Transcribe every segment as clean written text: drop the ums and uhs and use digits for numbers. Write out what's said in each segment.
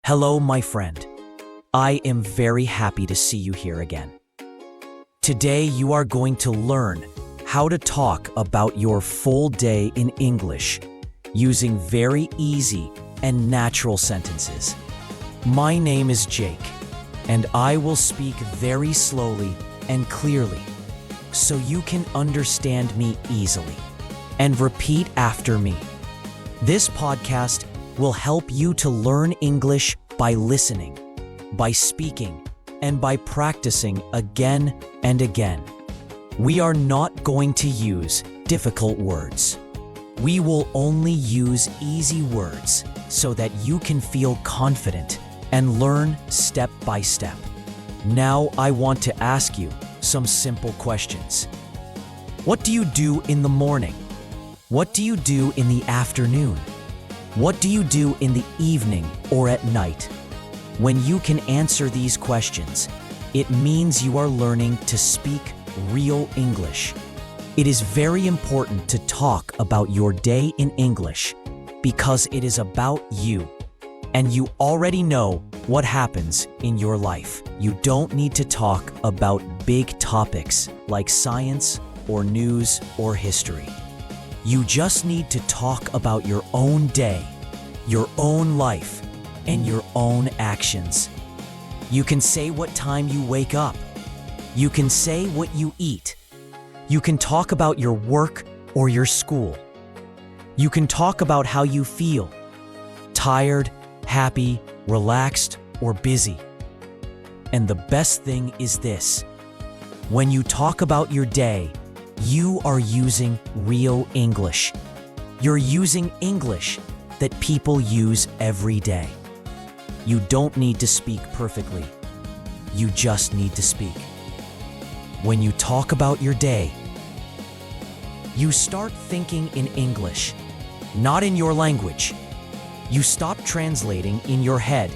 Hello, my friend. I am very happy to see you here again. Today, you are going to learn how to talk about your full day in English using very easy and natural sentences. My name is Jake, and I will speak very slowly and clearly so you can understand me easily. And repeat after me. This podcast will help you to learn English by listening, by speaking, and by practicing again and again. We are not going to use difficult words. We will only use easy words so that you can feel confident and learn step by step. Now I want to ask you some simple questions. What do you do in the morning? What do you do in the afternoon? What do you do in the evening or at night? When you can answer these questions, it means you are learning to speak real English. It is very important to talk about your day in English because it is about you. And you already know what happens in your life. You don't need to talk about big topics like science or news or history. You just need to talk about your own day, your own life, and your own actions. You can say what time you wake up. You can say what you eat. You can talk about your work or your school. You can talk about how you feel, tired, happy, relaxed, or busy. And the best thing is this: when you talk about your day, you are using real English. You're using English that people use every day. You don't need to speak perfectly. You just need to speak. When you talk about your day, you start thinking in English, not in your language. You stop translating in your head,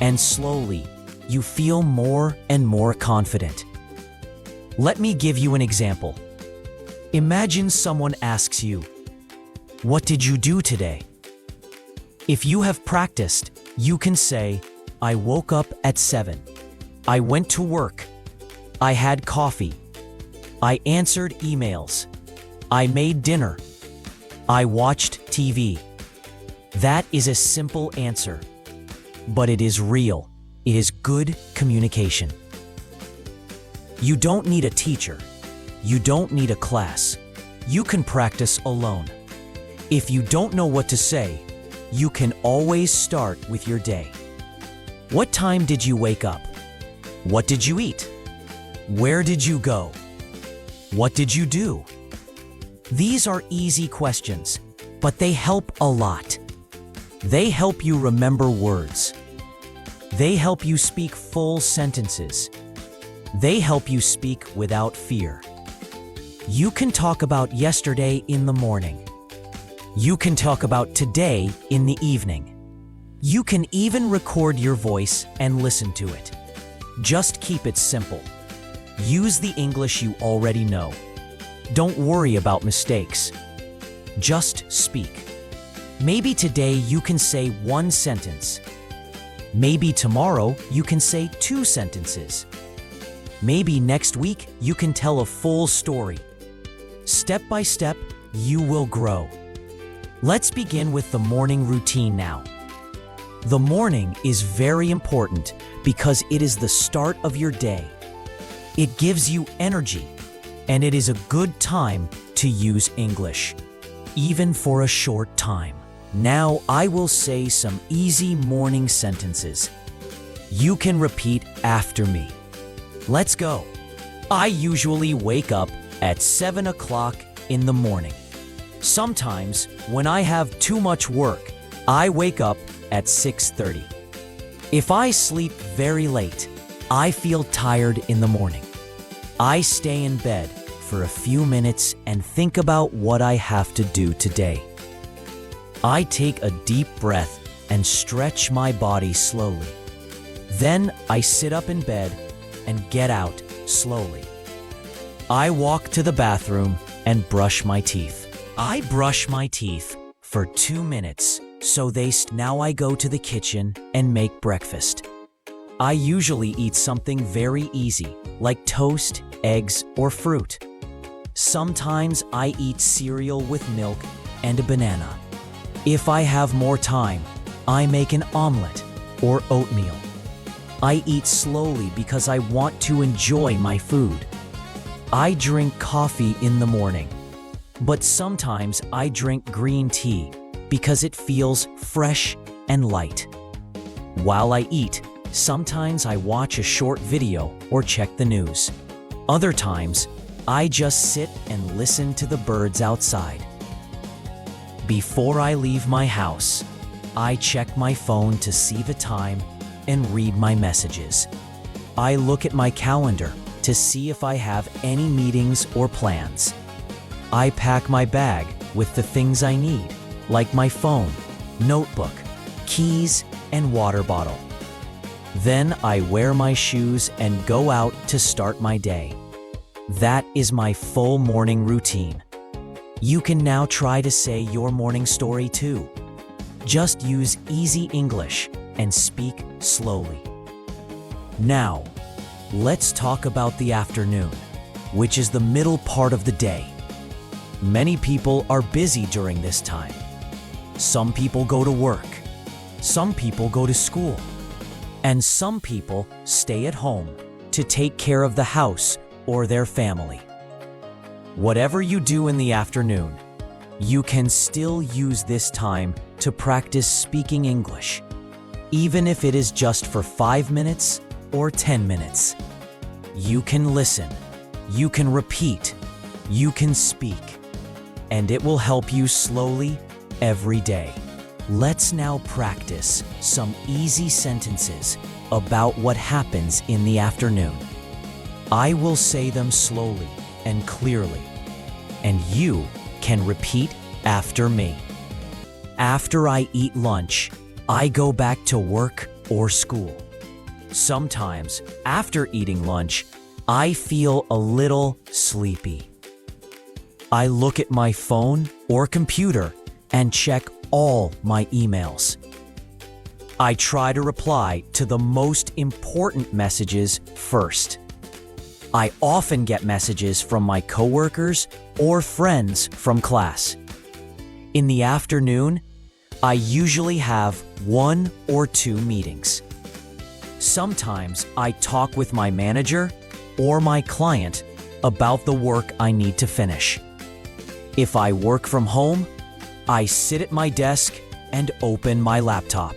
and slowly, you feel more and more confident. Let me give you an example. Imagine someone asks you, "What did you do today?" If you have practiced, you can say, "I woke up at 7. I went to work. I had coffee. I answered emails. I made dinner. I watched TV." That is a simple answer, but it is real. It is good communication. You don't need a teacher. You don't need a class. You can practice alone. If you don't know what to say, you can always start with your day. What time did you wake up? What did you eat? Where did you go? What did you do? These are easy questions, but they help a lot. They help you remember words. They help you speak full sentences. They help you speak without fear. You can talk about yesterday in the morning. You can talk about today in the evening. You can even record your voice and listen to it. Just keep it simple. Use the English you already know. Don't worry about mistakes. Just speak. Maybe today you can say one sentence. Maybe tomorrow you can say 2 sentences. Maybe next week you can tell a full story. Step by step, you will grow. Let's begin with the morning routine now. The morning is very important because it is the start of your day. It gives you energy, and it is a good time to use English, even for a short time. Now I will say some easy morning sentences. You can repeat after me. Let's go. I usually wake up at 7 o'clock in the morning. Sometimes, when I have too much work, I wake up at 6:30. If I sleep very late, I feel tired in the morning. I stay in bed for a few minutes and think about what I have to do today. I take a deep breath and stretch my body slowly. Then I sit up in bed and get out slowly. I walk to the bathroom and brush my teeth. I brush my teeth for 2 minutes Now I go to the kitchen and make breakfast. I usually eat something very easy, like toast, eggs, or fruit. Sometimes I eat cereal with milk and a banana. If I have more time, I make an omelet or oatmeal. I eat slowly because I want to enjoy my food. I drink coffee in the morning, but sometimes I drink green tea because it feels fresh and light. While I eat, sometimes I watch a short video or check the news. Other times, I just sit and listen to the birds outside. Before I leave my house, I check my phone to see the time and read my messages. I look at my calendar to see if I have any meetings or plans. I pack my bag with the things I need, like my phone, notebook, keys, and water bottle. Then I wear my shoes and go out to start my day. That is my full morning routine. You can now try to say your morning story too. Just use easy English and speak slowly. Now, let's talk about the afternoon, which is the middle part of the day. Many people are busy during this time. Some people go to work, some people go to school, and some people stay at home to take care of the house or their family. Whatever you do in the afternoon, you can still use this time to practice speaking English, even if it is just for 5 minutes or 10 minutes. You can listen, you can repeat, you can speak, and it will help you slowly every day. Let's now practice some easy sentences about what happens in the afternoon. I will say them slowly and clearly, and you can repeat after me. After I eat lunch, I go back to work or school. Sometimes, after eating lunch, I feel a little sleepy. I look at my phone or computer and check all my emails. I try to reply to the most important messages first. I often get messages from my coworkers or friends from class. In the afternoon, I usually have 1 or 2 meetings. Sometimes I talk with my manager or my client about the work I need to finish. If I work from home, I sit at my desk and open my laptop.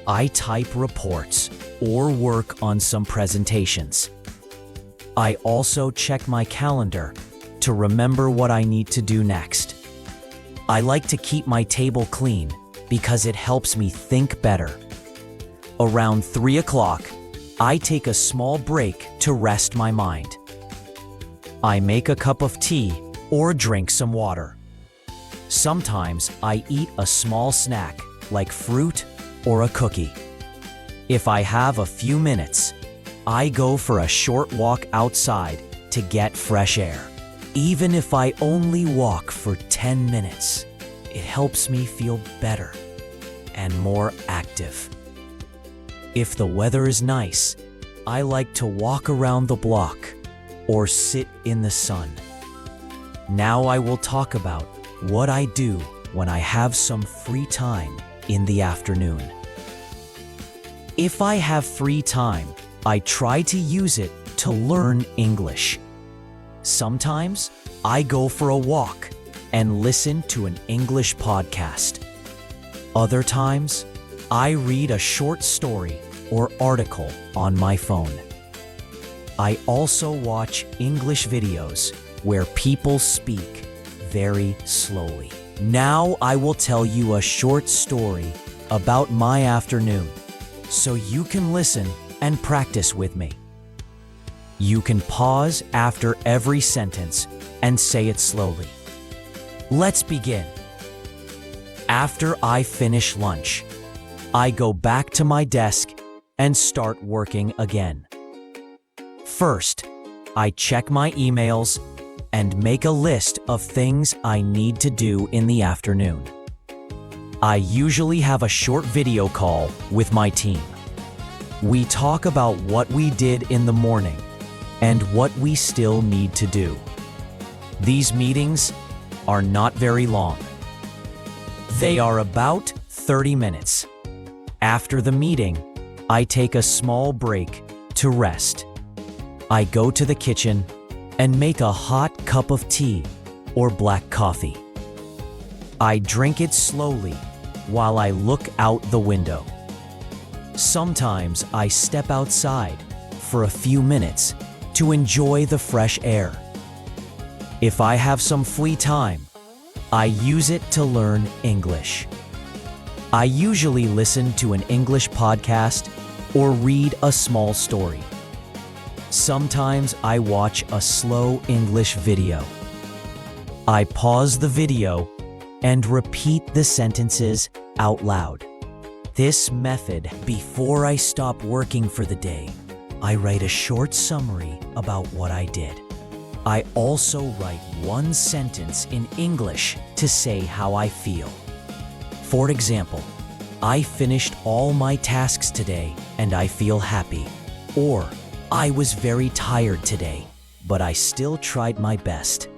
I type reports or work on some presentations. I also check my calendar to remember what I need to do next. I like to keep my table clean because it helps me think better. Around 3 o'clock, I take a small break to rest my mind. I make a cup of tea or drink some water. Sometimes I eat a small snack like fruit or a cookie. If I have a few minutes, I go for a short walk outside to get fresh air. Even if I only walk for 10 minutes, it helps me feel better and more active. If the weather is nice, I like to walk around the block or sit in the sun. Now I will talk about what I do when I have some free time in the afternoon. If I have free time, I try to use it to learn English. Sometimes I go for a walk and listen to an English podcast. Other times, I read a short story or article on my phone. I also watch English videos where people speak very slowly. Now I will tell you a short story about my afternoon, so you can listen and practice with me. You can pause after every sentence and say it slowly. Let's begin. After I finish lunch, I go back to my desk and start working again. First, I check my emails and make a list of things I need to do in the afternoon. I usually have a short video call with my team. We talk about what we did in the morning and what we still need to do. These meetings are not very long. They are about 30 minutes. After the meeting, I take a small break to rest. I go to the kitchen and make a hot cup of tea or black coffee. I drink it slowly while I look out the window. Sometimes I step outside for a few minutes to enjoy the fresh air. If I have some free time, I use it to learn English. I usually listen to an English podcast or read a small story. Sometimes I watch a slow English video. I pause the video and repeat the sentences out loud. This method, before I stop working for the day, I write a short summary about what I did. I also write one sentence in English to say how I feel. For example, I finished all my tasks today and I feel happy. Or, I was very tired today, but I still tried my best.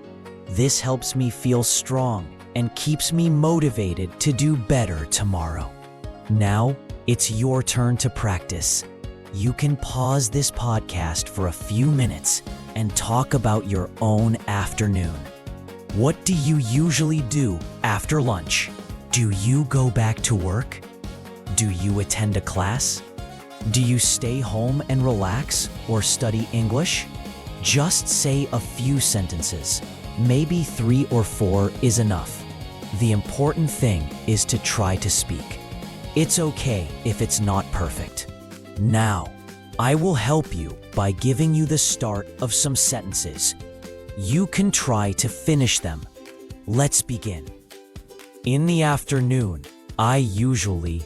This helps me feel strong and keeps me motivated to do better tomorrow. Now, it's your turn to practice. You can pause this podcast for a few minutes and talk about your own afternoon. What do you usually do after lunch? Do you go back to work? Do you attend a class? Do you stay home and relax or study English? Just say a few sentences. Maybe 3 or 4 is enough. The important thing is to try to speak. It's okay if it's not perfect. Now, I will help you by giving you the start of some sentences. You can try to finish them. Let's begin. In the afternoon, I usually ...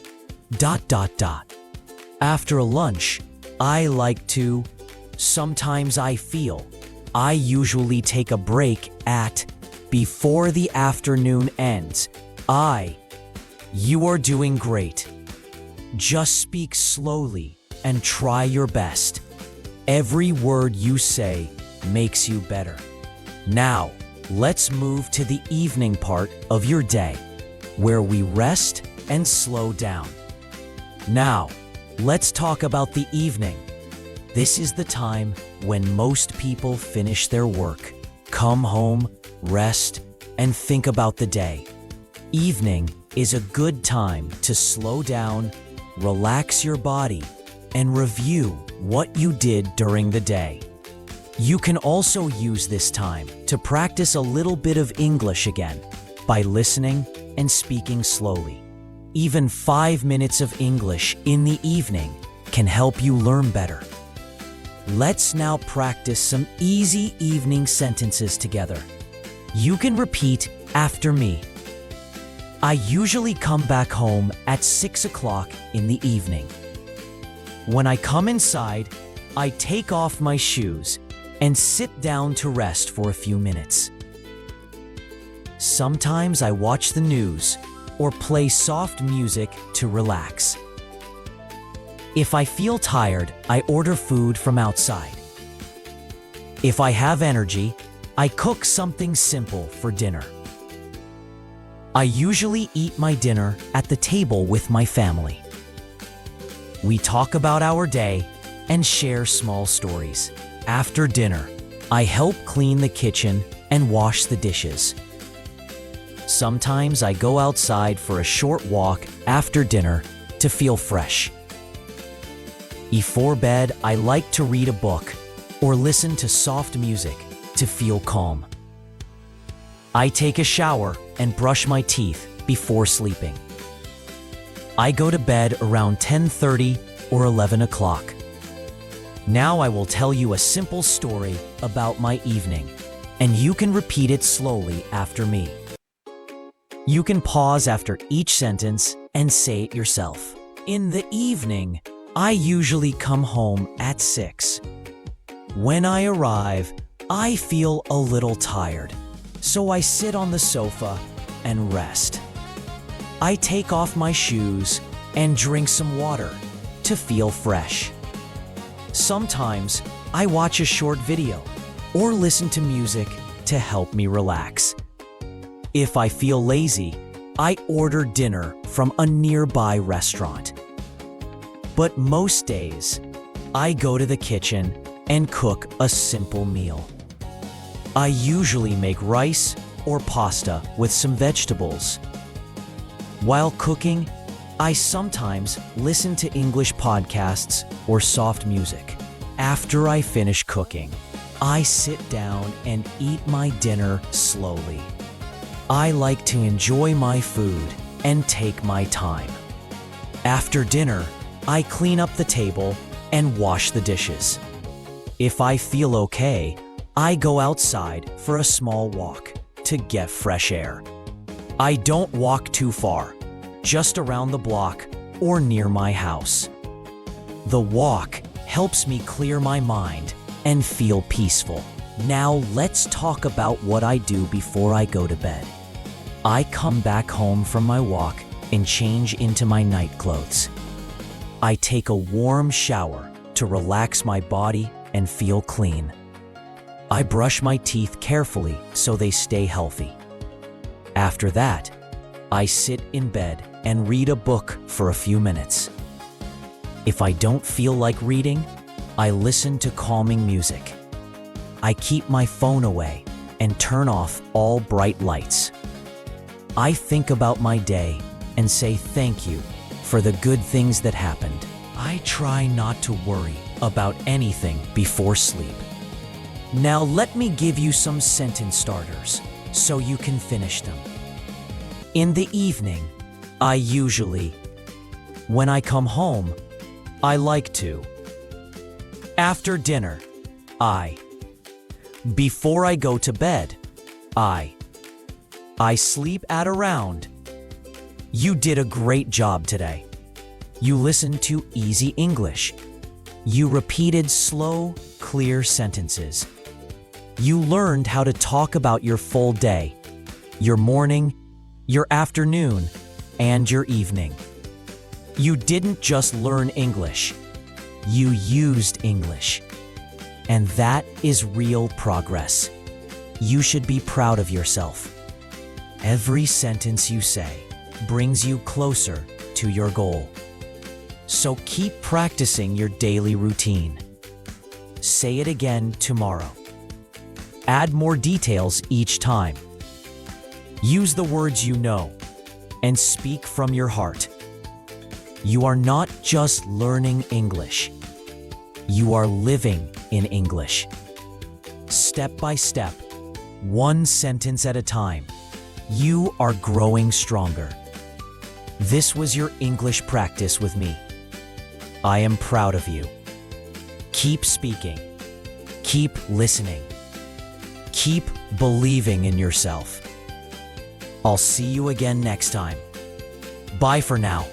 After lunch, I like to... Sometimes I feel. I usually take a break at... Before the afternoon ends. You are doing great. Just speak slowly and try your best. Every word you say makes you better. Now, let's move to the evening part of your day, where we rest and slow down. Now, let's talk about the evening. This is the time when most people finish their work, come home, rest, and think about the day. Evening is a good time to slow down, relax your body, and review what you did during the day. You can also use this time to practice a little bit of English again by listening and speaking slowly. Even 5 minutes of English in the evening can help you learn better. Let's now practice some easy evening sentences together. You can repeat after me. I usually come back home at 6 o'clock in the evening. When I come inside, I take off my shoes and sit down to rest for a few minutes. Sometimes I watch the news or play soft music to relax. If I feel tired, I order food from outside. If I have energy, I cook something simple for dinner. I usually eat my dinner at the table with my family. We talk about our day and share small stories. After dinner, I help clean the kitchen and wash the dishes. Sometimes I go outside for a short walk after dinner to feel fresh. Before bed, I like to read a book or listen to soft music to feel calm. I take a shower and brush my teeth before sleeping. I go to bed around 10:30 or 11 o'clock. Now I will tell you a simple story about my evening, and you can repeat it slowly after me. You can pause after each sentence and say it yourself. In the evening, I usually come home at 6. When I arrive, I feel a little tired, so I sit on the sofa and rest. I take off my shoes and drink some water to feel fresh. Sometimes I watch a short video or listen to music to help me relax. If I feel lazy, I order dinner from a nearby restaurant. But most days, I go to the kitchen and cook a simple meal. I usually make rice or pasta with some vegetables. While cooking, I sometimes listen to English podcasts or soft music. After I finish cooking, I sit down and eat my dinner slowly. I like to enjoy my food and take my time. After dinner, I clean up the table and wash the dishes. If I feel okay, I go outside for a small walk to get fresh air. I don't walk too far, just around the block or near my house. The walk helps me clear my mind and feel peaceful. Now let's talk about what I do before I go to bed. I come back home from my walk and change into my night clothes. I take a warm shower to relax my body and feel clean. I brush my teeth carefully so they stay healthy. After that, I sit in bed and read a book for a few minutes. If I don't feel like reading, I listen to calming music. I keep my phone away and turn off all bright lights. I think about my day and say thank you for the good things that happened. I try not to worry about anything before sleep. Now let me give you some sentence starters so you can finish them. In the evening, I usually. When I come home, I like to. After dinner, I. Before I go to bed, I. I sleep at around. You did a great job today. You listened to easy English. You repeated slow, clear sentences. You learned how to talk about your full day, your morning, your afternoon, and your evening. You didn't just learn English. You used English. And that is real progress. You should be proud of yourself. Every sentence you say brings you closer to your goal. So keep practicing your daily routine. Say it again tomorrow. Add more details each time. Use the words you know and speak from your heart. You are not just learning English. You are living in English. Step by step, one sentence at a time, you are growing stronger. This was your English practice with me. I am proud of you. Keep speaking. Keep listening. Keep believing in yourself. I'll see you again next time. Bye for now.